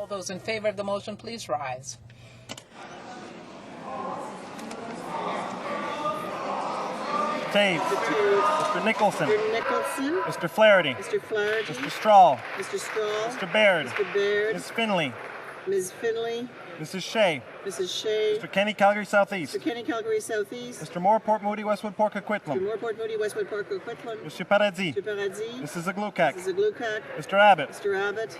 All those in favor of the motion, please rise. Taves. Mr. Nicholson. Mr. Nicholson. Mr. Flaherty. Mr. Flaherty. Mr. Strahl. Mr. Strahl. Mr. Baird. Mr. Baird. Ms. Finley. Ms. Finley. Mrs. Shea. Mrs. Shea. Mr. Kenny, Calgary Southeast. Mr. Kenny, Calgary Southeast. Mr. Moore, Port Moody, Westwood, Port Mr. Coquitlam. Moore, Port Moody, Westwood, Port Coquitlam. Mr. Paradis. Mr. Paradis. Mrs. Aglukac. Mrs. Aglukac. Mr. Abbott. Mr. Abbott.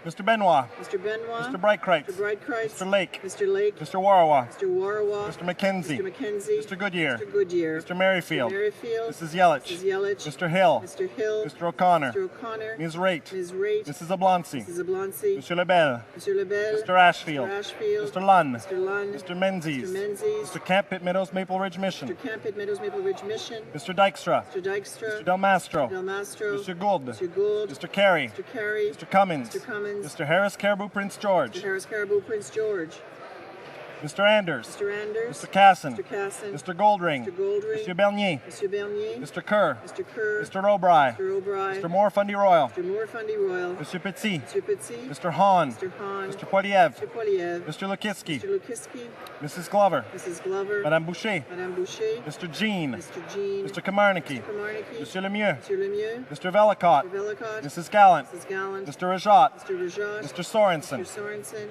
Mr. Benoit. Mr. Benoit. Mr. Breitkreitz. Mr. Breitkreitz. Mr. Lake. Mr. Lake. Mr. Warawa. Mr. Warawa. Mr. McKenzie. Mr. McKenzie. Mr. Goodyear. Mr. Goodyear. Mr. Merrifield. Mr. Merrifield. Mrs. Yelich. Mrs. Yelich. Mr. Hill. Mr. Hill. Mr. O'Connor. Mr. O'Connor. Ms. Raitt. Ms. Raitt. Mrs. Oblonsky. Mrs. Oblonsky. Mr. Lebel. Mr. Lebel. Mr. Ashfield. Mr. Ashfield. Mr. Lunn. Mr. Lunn. Mr. Menzies. Mr. Menzies. Mr. Camp, Pitt Meadows, Maple Ridge Mission. Mr. Camp, Pitt Meadows, Maple Ridge Mission. Mr. Dykstra. Mr. Dykstra. Mr. Del Mastro. Del Mastro. Mr. Gould. Mr. Gould. Mr. Carey. Mr. Carey. Mr. Cummins. Mr. Cummins. Mr. Harris, Caribou, Prince George. Mr. Harris, Caribou, Prince George. Mr. Anders. Mr. Anders. Mr. Casson. Mr. Casson. Mr. Goldring. Mr. Goldring. Mr. Bernier. Mr. Bernier. Mr. Kerr. Mr. Kerr. Mr. Robry. Mr. O'Brien. Mr. Moore, Fundy Royal. Mr. Moore, Fundy Royal. Mr. Petit. Mr. Petit. Mr. Hahn. Mr. Hahn. Mr. Poiliev. Mr. Poiliev. Mr. Lukiski. Mr. Lukiski. Mrs. Glover. Mrs. Glover. Madame Boucher. Madame Boucher. Mr. Jean. Mr. Jean. Mr. Kamarnicki. Mr. Kamarnicki. Mr. Lemieux. Mr. Lemieux. Mr. Velicott. Mr. Velicott. Mrs. Gallant. Mrs. Gallant. Mr. Rajat. Mr. Rajat. Mr. Sorensen. Mr. Sorensen.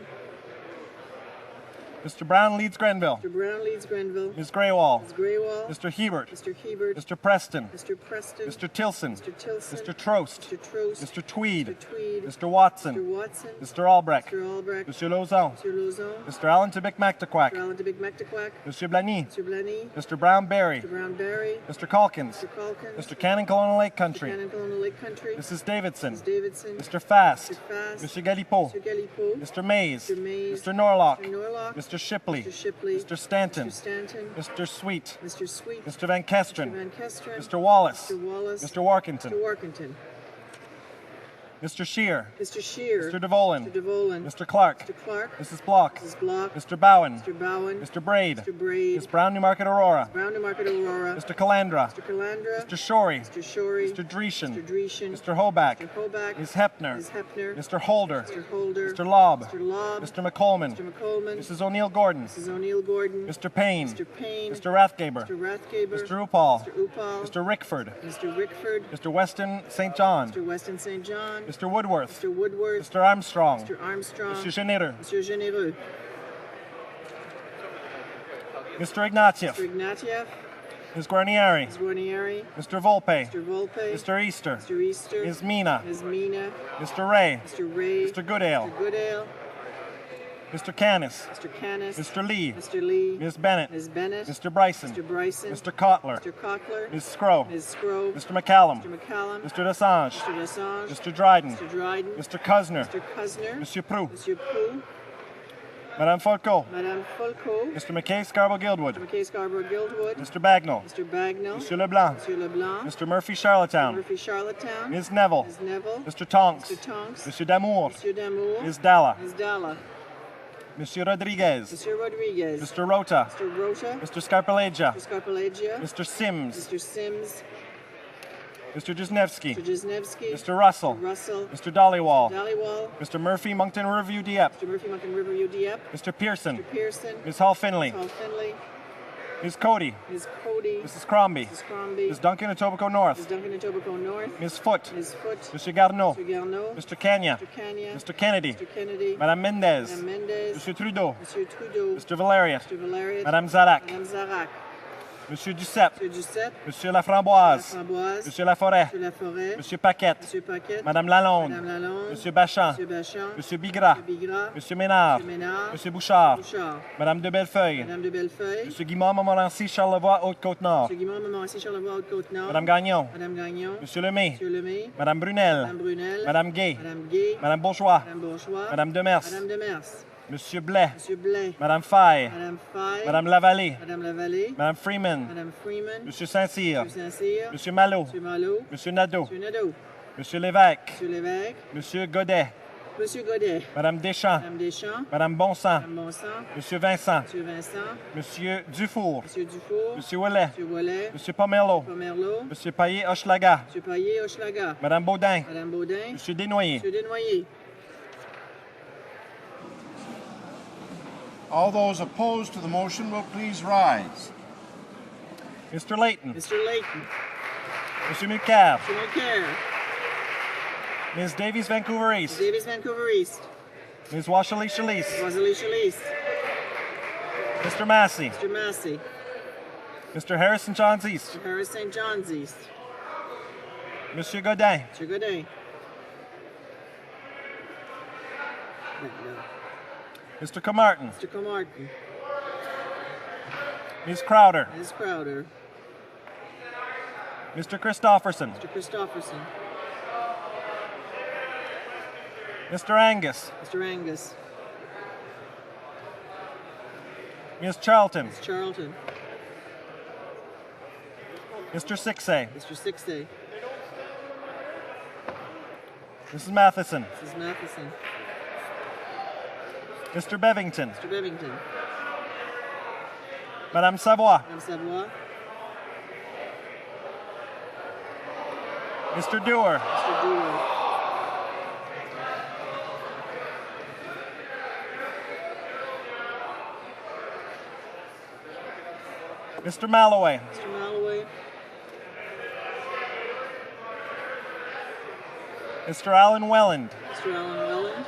Mr. Brown leads Grenville. Mr. Brown leads Grenville. Ms. Greywall. Ms. Greywall. Mr. Hebert. Mr. Hebert. Mr. Preston. Mr. Preston. Mr. Tilson. Mr. Tilson. Mr. Trost. Mr. Trost. Mr. Tweed. Mr. Tweed. Mr. Watson. Mr. Watson. Mr. Albrecht. Mr. Albrecht. Mr. Lauzon. Mr. Lauzon. Mr. Allen to Bic Mactaquac. Mr. Allen to Big Mactaquac. Mr. Blaney. Mr. Blaney. Mr. Brown Berry. Mr. Brown Berry. Mr. Calkins. Mr. Calkins. Mr. Cannon Colonial Lake Mr. Country. Cannon Colonial Lake Country. Mrs. Davidson. Mrs. Davidson. Mr. Fast. Mr. Fast. Mr. Galipeau. Mr. Galipeau. Mr. Mays. Mr. Mays. Mr. Norlock. Mr. Norlock. Mr. Shipley. Mr. Shipley. Mr. Stanton. Mr. Stanton. Mr. Sweet. Mr. Sweet. Mr. Van Kesteren. Mr. Van Kesteren. Mr. Wallace. Mr. Wallace. Mr. Warkington. Mr. Warkington. Mr. Shear. Mr. Shear. Mr. DeVolin. Mr. DeVolin. Mr. Clark. Mr. Clark. Mrs. Block. Mrs. Block. Mr. Bowen. Mr. Bowen. Mr. Braid. Mr. Braid. Ms. Brown, Newmarket, Aurora. Brown to Market Aurora. Mr. Calandra. Mr. Calandra. Mr. Shorey. Mr. Shorey. Mr. Dreeshen. Mr. Dreeshen. Mr. Hoback. Mr. Hoback. Ms. Hepner. Ms. Hepner. Mr. Holder. Mr. Holder. Mr. Lobb. Mr. Lobb. Mr. McColman. Mr. McColman. Mrs. O'Neill Gordon. Mrs. O'Neill Gordon. Mr. Payne. Mr. Payne. Mr. Rathgaber. Mr. Rathgaber. Mr. Upal. Mr. Upal. Mr. Rickford. Mr. Rickford. Mr. Weston St. John. Mr. Weston St. John. Mr. Woodworth. Mr. Woodworth. Mr. Armstrong. Mr. Armstrong. Mr. Généreux. Mr. Généreux. Mr. Ignatieff. Mr. Ignatieff. Ms. Guarnieri. Ms. Guarnieri. Mr. Volpe. Mr. Volpe. Mr. Easter. Mr. Easter. Ms. Mina. Ms. Mina. Mr. Ray. Mr. Ray. Mr. Goodale. Mr. Goodale. Mr. Canis. Mr. Canis. Mr. Lee. Mr. Lee. Ms. Bennett. Ms. Bennett. Mr. Bryson. Mr. Bryson. Mr. Kotler. Mr. Cockler. Ms. Scrow. Ms. Scrow. Mr. McCallum. Mr. McCallum. Mr. Desange. Mr. Desange. Mr. Dryden. Mr. Dryden. Mr. Cusner. Mr. Cusner. Monsieur Prou. Monsieur Prou. Madame Folco. Madame Folco. Mr. McKay Scarborough Guildwood. Mr. McKay Scarborough Guildwood. Mr. Bagnall. Mr. Bagnall. Monsieur Leblanc. Monsieur Leblanc. Mr. Murphy Charlottetown. Murphy Charlottetown. Ms. Neville. Ms. Neville. Mr. Tonks. Mr. Tonks. Monsieur Damour. Monsieur Damour. Ms. Dalla. Ms. Dalla. Monsieur Rodriguez. Monsieur Rodriguez. Mr. Rota. Mr. Rota. Mr. Scarpelegia. Mr. Scarpelegia. Mr. Sims. Mr. Sims. Mr. Gisnevsky. Mr. Gisnevsky. Mr. Russell. Mr. Russell. Mr. Dollywall. Dollywall. Mr. Murphy Moncton Riverview Dieppe. Mr. Murphy Mountain River UDF. Mr. Pearson. Mr. Pearson. Ms. Hall Finley. Paul Finley. Ms. Cody. Ms. Cody. Mrs. Crombie. Mrs. Crombie. Ms. Duncan Etobicoke Ms. North. Duncan and Tobago North. Ms. Foote. Ms. Foote. Mr. Garneau. Mr. Garneau. Mr. Kenya. Mr. Kenya. Mr. Kennedy. Mr. Kennedy. Madame Mendez. Madame Mendez. Monsieur Trudeau. Monsieur Trudeau. Mr. Valeriat. Mr. Valeriat. Madame Zarac. Madame Zarac. Monsieur Duceppe. Monsieur Duceppe. Monsieur Laframboise. Framboise. Monsieur Laforêt. Monsieur Laforêt. Monsieur Paquette. Monsieur Paquette. Madame Lalonde. Madame Lalonde. Monsieur Bachan. Monsieur Bachan. Monsieur Bigra. Monsieur Bigra. Monsieur Ménard. Monsieur Ménard. Monsieur Bouchard. Bouchard. Madame de Bellefeuille. Madame de Bellefeuille. Monsieur Guimard, Montmorency, Charlevoix, Haute-Côte-Nord. Monsieur Guimard, Montmorency, Charlevoix, Haute-Côte-Nord. Madame Gagnon. Madame Gagnon. Monsieur Lemay. Monsieur Lemay. Madame Brunel. Madame Brunel. Madame Gay. Madame Gay. Madame Bourgeois. Madame Bourgeois. Madame Demers. Madame Demers. Monsieur Blais. Monsieur Blais. Madame Faye. Madame Faye. Madame Lavallée. Madame Lavallée. Madame Freeman. Madame Freeman. Monsieur Saint-Cyr. Monsieur Saint-Cyr. Monsieur Malo. Monsieur Malo. Monsieur Nadeau. Monsieur Nadeau. Monsieur Lévesque. Monsieur Lévesque. Monsieur Godet. Monsieur Godet. Madame Deschamps. Madame Deschamps. Madame Bonsan. Madame Bonsan. Monsieur Vincent. Monsieur Vincent. Monsieur Dufour. Monsieur Dufour. Monsieur Ouellet. Monsieur Wallet. Monsieur Pomerleau. Pomerleau. Monsieur Paillet Hochelaga. Monsieur Paillet Hochelaga. Madame Baudin. Madame Baudin. Monsieur Desnoyers. Monsieur Desnoyers. All those opposed to the motion will please rise. Mr. Layton. Mr. Layton. Mr. McCabe. Mr. Mulcair. Ms. Davies, Vancouver East. Davis, Vancouver East. Ms. Washley Shalise. Rosalie Shalise. Mr. Massey. Mr. Massey. Mr. Harrison Johns East. Mr. Harris St. John's East. Monsieur Godin. Mr. Godet. No. Mr. Camartin. Mr. Comartin. Ms. Crowder. Ms. Crowder. Mr. Christofferson. Mr. Christofferson. Mr. Angus. Mr. Angus. Ms. Charlton. Ms. Charlton. Mr. Sixay. Mr. Sixday. Mrs. Matheson. Mrs. Matheson. Mr. Bevington. Mr. Bevington. Madame Savoie. Madame Savoie. Mr. Dewar. Mr. Dewar. Mr. Malloway. Mr. Malloway. Mr. Alan Welland. Mr. Alan Welland.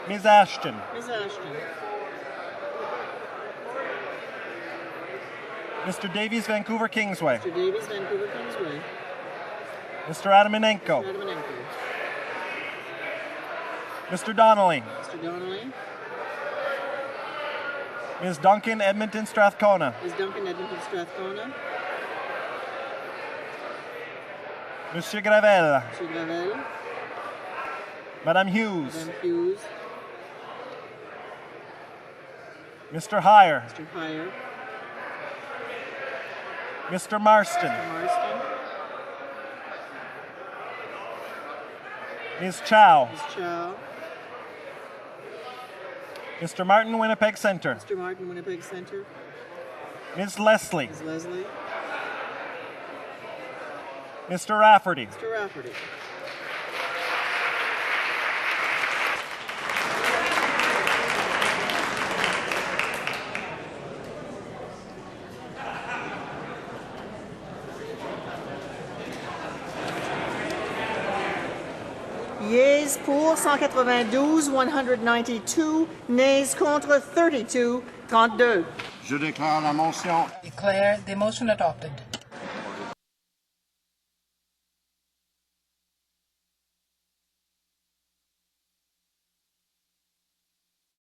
Ms. Ashton. Ms. Ashton. Mr. Davies, Vancouver Kingsway. Mr. Davies, Vancouver Kingsway. Mr. Adamanenko. Mr. Adamanenko. Mr. Donnelly. Mr. Donnelly. Ms. Duncan, Edmonton Strathcona. Ms. Duncan, Edmonton Strathcona. Monsieur Gravel. Mr. Gravel. Madame Hughes. Madame Hughes. Mr. Heyer. Mr. Heyer. Mr. Marston. Mr. Marston. Ms. Chow. Ms. Chow. Mr. Martin, Winnipeg Centre. Mr. Martin, Winnipeg Centre. Ms. Leslie. Ms. Leslie. Mr. Rafferty. Mr. Rafferty. Yeas pour 192, 192. Nays contre 32, 32. Je déclare la motion Declare the motion adopted.